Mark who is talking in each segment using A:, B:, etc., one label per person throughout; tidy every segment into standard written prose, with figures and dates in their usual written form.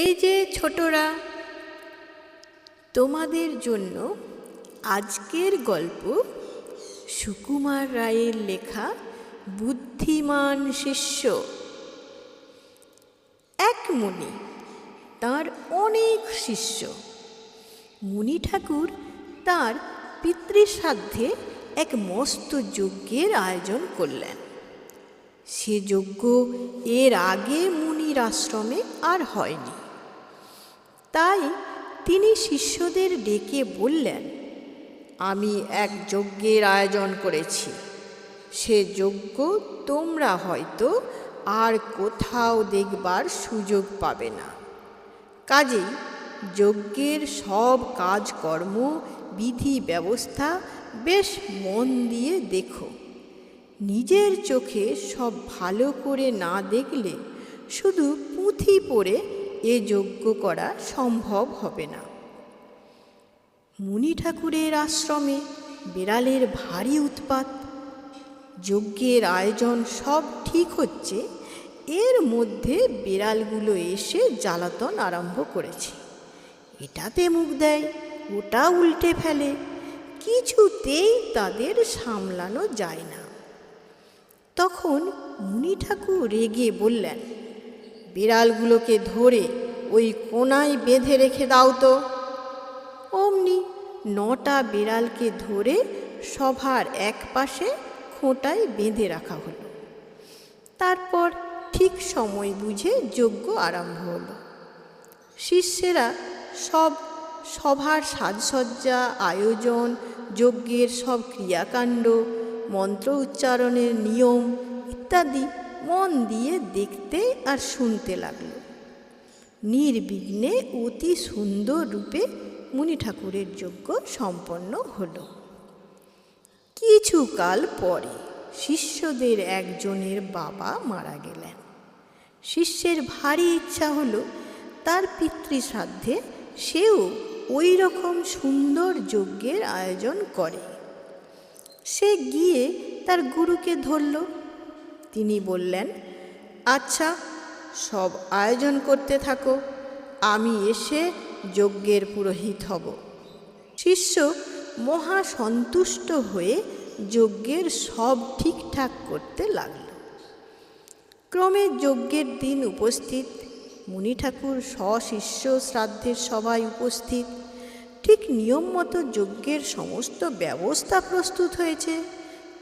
A: এই যে ছোটরা, তোমাদের জন্য আজকের গল্প সুকুমার রায়ের লেখা বুদ্ধিমান শিষ্য। এক মুনি, তার অনেক শিষ্য। মুনি ঠাকুর তার পিতৃশ্রাদ্ধে এক মস্ত যজ্ঞের আয়োজন করলেন। সে যজ্ঞ এর আগে মুনির আশ্রমে আর হয়নি। তাই তিনি শিষ্যদের ডেকে বললেন, আমি এক যজ্ঞের আয়োজন করেছি। সে যজ্ঞ তোমরা হয়তো আর কোথাও দেখবার সুযোগ পাবে না। কাজেই যজ্ঞের সব কাজকর্ম, বিধি ব্যবস্থা বেশ মন দিয়ে দেখো। নিজের চোখে সব ভালো করে না দেখলে শুধু পুঁথি পড়ে এ যজ্ঞ করা সম্ভব হবে না। মুনি ঠাকুরের আশ্রমে বিড়ালের ভারী উৎপাত। যজ্ঞের আয়োজন সব ঠিক হচ্ছে, এর মধ্যে বিড়ালগুলো এসে জ্বালাতন আরম্ভ করেছে। এটাতে মুখ দেয়, ওটা উল্টে ফেলে, কিছুতেই তাদের সামলানো যায় না। তখন মুনি ঠাকুর রেগে বললেন, বিড়ালগুলোকে ধরে ওই কোণায় বেঁধে রেখে দাও তো। অমনি 9টা বিড়ালকে ধরে সভার এক পাশে খোঁটায় বেঁধে রাখা হলো। তারপর ঠিক সময় বুঝে যজ্ঞ আরম্ভ হলো। শিষ্যেরা সব সভার সাজসজ্জা, আয়োজন, যজ্ঞের সব ক্রিয়াকাণ্ড, মন্ত্র উচ্চারণের নিয়ম ইত্যাদি মন দিয়ে দেখতে আর শুনতে লাগলো। নির্বিঘ্নে অতি সুন্দর রূপে মুনি ঠাকুরের যজ্ঞ সম্পন্ন হলো। কিছুকাল পরে শিষ্যদের একজনের বাবা মারা গেলেন। শিষ্যের ভারী ইচ্ছা হলো তার পিতৃশ্রাদ্ধে সেও ওই রকম সুন্দর যজ্ঞের আয়োজন করে। সে গিয়ে তার গুরুকে ধরল। তিনি বললেন, আচ্ছা, সব আয়োজন করতে থাকো, আমি এসে যজ্ঞের পুরোহিত হব। শিষ্য মহা সন্তুষ্ট হয়ে যজ্ঞের সব ঠিকঠাক করতে লাগল। ক্রমে যজ্ঞের দিন উপস্থিত। মুনি ঠাকুর সশিষ্য শ্রাদ্ধের সভায় উপস্থিত। ঠিক নিয়ম মতো যজ্ঞের সমস্ত ব্যবস্থা প্রস্তুত হয়েছে,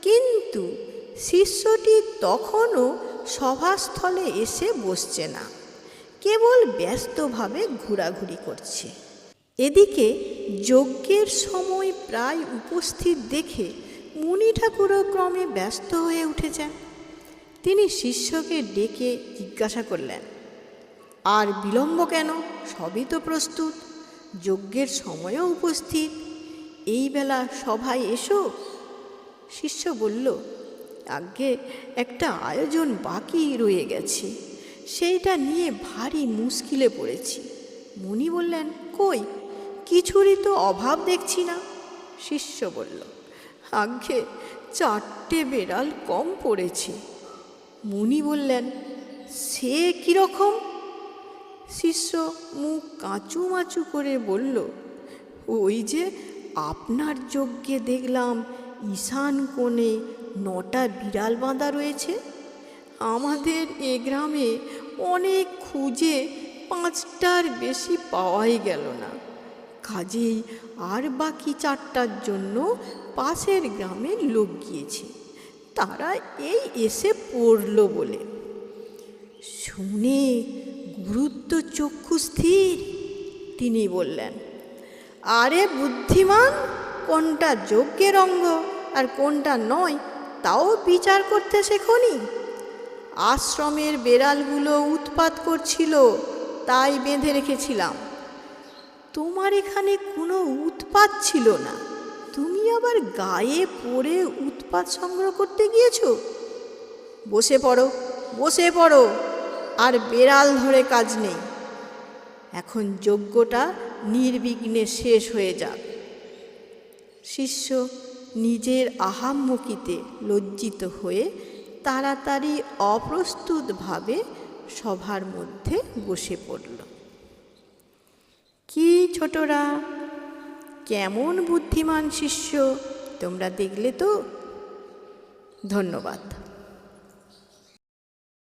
A: কিন্তু শিষ্যটি তখনও সভাস্থলে এসে বসছে না, কেবল ব্যস্তভাবে ঘোরাঘুরি করছে। এদিকে যজ্ঞের সময় প্রায় উপস্থিত দেখে মুনি ঠাকুরও ক্রমে ব্যস্ত হয়ে উঠেছেন। তিনি শিষ্যকে ডেকে জিজ্ঞাসা করলেন, আর বিলম্ব কেন? সবই তো প্রস্তুত, যজ্ঞের সময়ও উপস্থিত, এই বেলা সভায় এসো। শিষ্য বলল, আগে একটা আয়োজন বাকি রয়ে গেছে, সেইটা নিয়ে ভারী মুশকিলে পড়েছি। মুনি বললেন, কই, কিছুরই তো অভাব দেখছি না। শিষ্য বলল, আগে 4টে বেড়াল কম পড়েছে। মুনি বললেন, সে কীরকম? শিষ্য মুখ কাঁচুমাচু করে বলল, ওই যে আপনার যজ্ঞে দেখলাম ঈশান কোণে 9টা বিড়াল বাঁধা রয়েছে। আমাদের এ গ্রামে অনেক খুঁজে 5টার বেশি পাওয়াই গেল না। কাজেই আর বাকি 4টার জন্য পাশের গ্রামের লোক গিয়েছে, তারা এই এসে পড়ল বলে। শুনে গুরুত্ব চক্ষু স্থির। তিনি বললেন, আরে বুদ্ধিমান, কোনটা যজ্ঞের অঙ্গ আর কোনটা নয় তাও বিচার করতে শেখনি? আশ্রমের বেড়ালগুলো উৎপাত করছিল, তাই বেঁধে রেখেছিলাম। তোমার এখানে কোনো উৎপাত ছিল না, তুমি আবার গায়ে পড়ে উৎপাত সংগ্রহ করতে গিয়েছো? বসে পড়ো, বসে পড়ো, আর বেড়াল ধরে কাজ নেই। এখন যজ্ঞটা নির্বিঘ্নে শেষ হয়ে যাক। শিষ্য নিজের আহাম্মকিতে লজ্জিত হয়ে তাড়াতাড়ি অপ্রস্তুতভাবে সভার মধ্যে বসে পড়ল। কি ছোটরা, কেমন বুদ্ধিমান শিষ্য তোমরা দেখলে তো? ধন্যবাদ।